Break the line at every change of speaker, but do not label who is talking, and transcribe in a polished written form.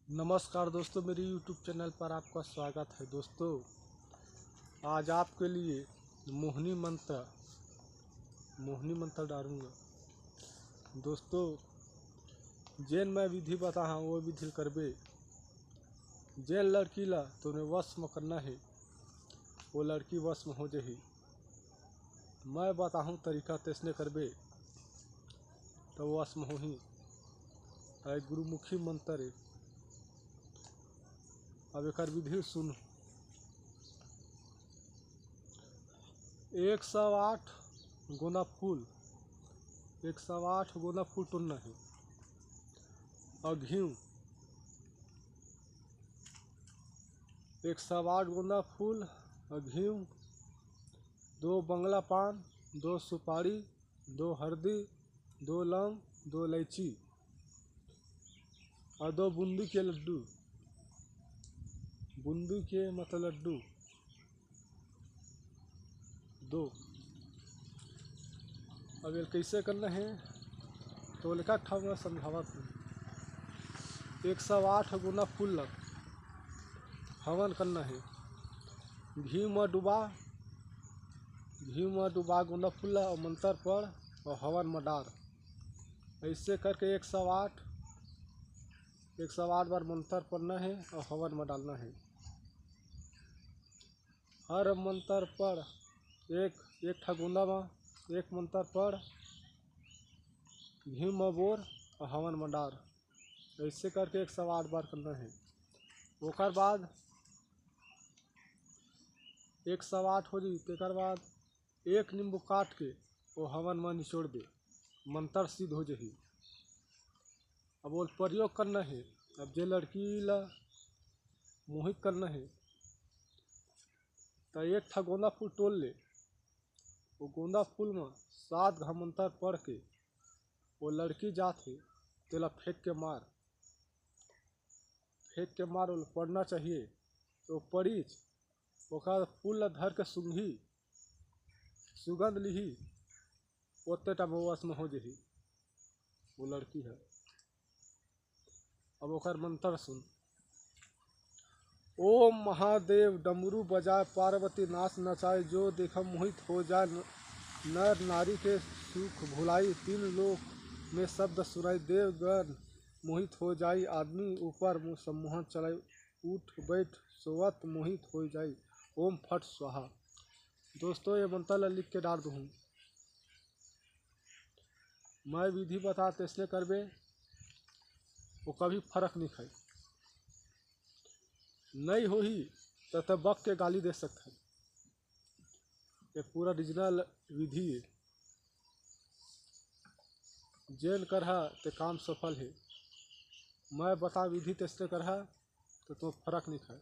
नमस्कार दोस्तों, मेरे YouTube चैनल पर आपका स्वागत है। दोस्तों, आज आपके लिए मोहिनी मंत्र डालूंगा। दोस्तों, जेन मैं विधि बता हाँ वो विधि करबे। जेन लड़की ला तुम्हें वश में करना है वो लड़की वश में हो जाही। मैं बताऊँ तरीका तैसने करबे तो वश में हो ही। गुरुमुखी मंत्र है। अब एक विधि सुन। 108 गोंदा फूल 108 गोंदा फूल तोड़ना है। और घी 108 गोंदा फूल और घी, 2 बंगला पान, 2 सुपारी, 2 हल्दी, 2 लौंग, 2 इलायची और 2 बूंदी के लड्डू। बूंदी के मतलब लड्डू 2। अब ये कैसे करना है तो लिखा था मैं समझावा था। 108 गुना फूल लग हवन करना है। घी में डुबा गुना फूल और मंत्र पढ़ और हवन में डाल। ऐसे करके 108 बार मंत्र पढ़ना है और हवन में डालना है। हर मंत्र पढ़ एक गुंदा में एक मंत्र पढ़, घी में बोर और हवन में डाल। ऐसे करके 108 बार करना है। ओकर बाद 108 हो जाए तेकर बाद 1 नींबू काट के वो हवन में निचोड़ दे, मंत्र सिद्ध हो जाही। अब वो प्रयोग करना है। अब जे लड़की ला मोहित करना है तो 1 गोंदा फूल तोड़ ले। वो गोंदा फूल में 7 घा मंत्र पढ़ के वो लड़की जात है तेला फेंक के मार वो पढ़ना चाहिए। तो पड़ी ओकर फूल धर के सूंघी सुगंध लिही ओते टाइम वश में हो जाही वो लड़की है। अब ओकर मंत्र सुन। ओम महादेव डमरू बजाए पार्वती नाच नचाए, जो देखा मोहित हो जाए नर नारी के सुख भुलाई। 3 लोक में शब्द सुनाई, देवगण मोहित हो जाई। आदमी ऊपर मुँह सम्मोहन चलाई, उठ बैठ सोवत मोहित हो जाई। ओम फट स्वाहा। दोस्तों, ये मंत्र लिख के डाल दूँ। मैं विधि बता तैसने करबे वो कभी फर्क नहीं खाई नहीं हो ही तो बक के गाली दे सकता है। ये पूरा ओरिजिनल विधि है। जेन करहा तो काम सफल है। मैं बता विधि तैसने करहा तो तुम फर्क नहीं खाए।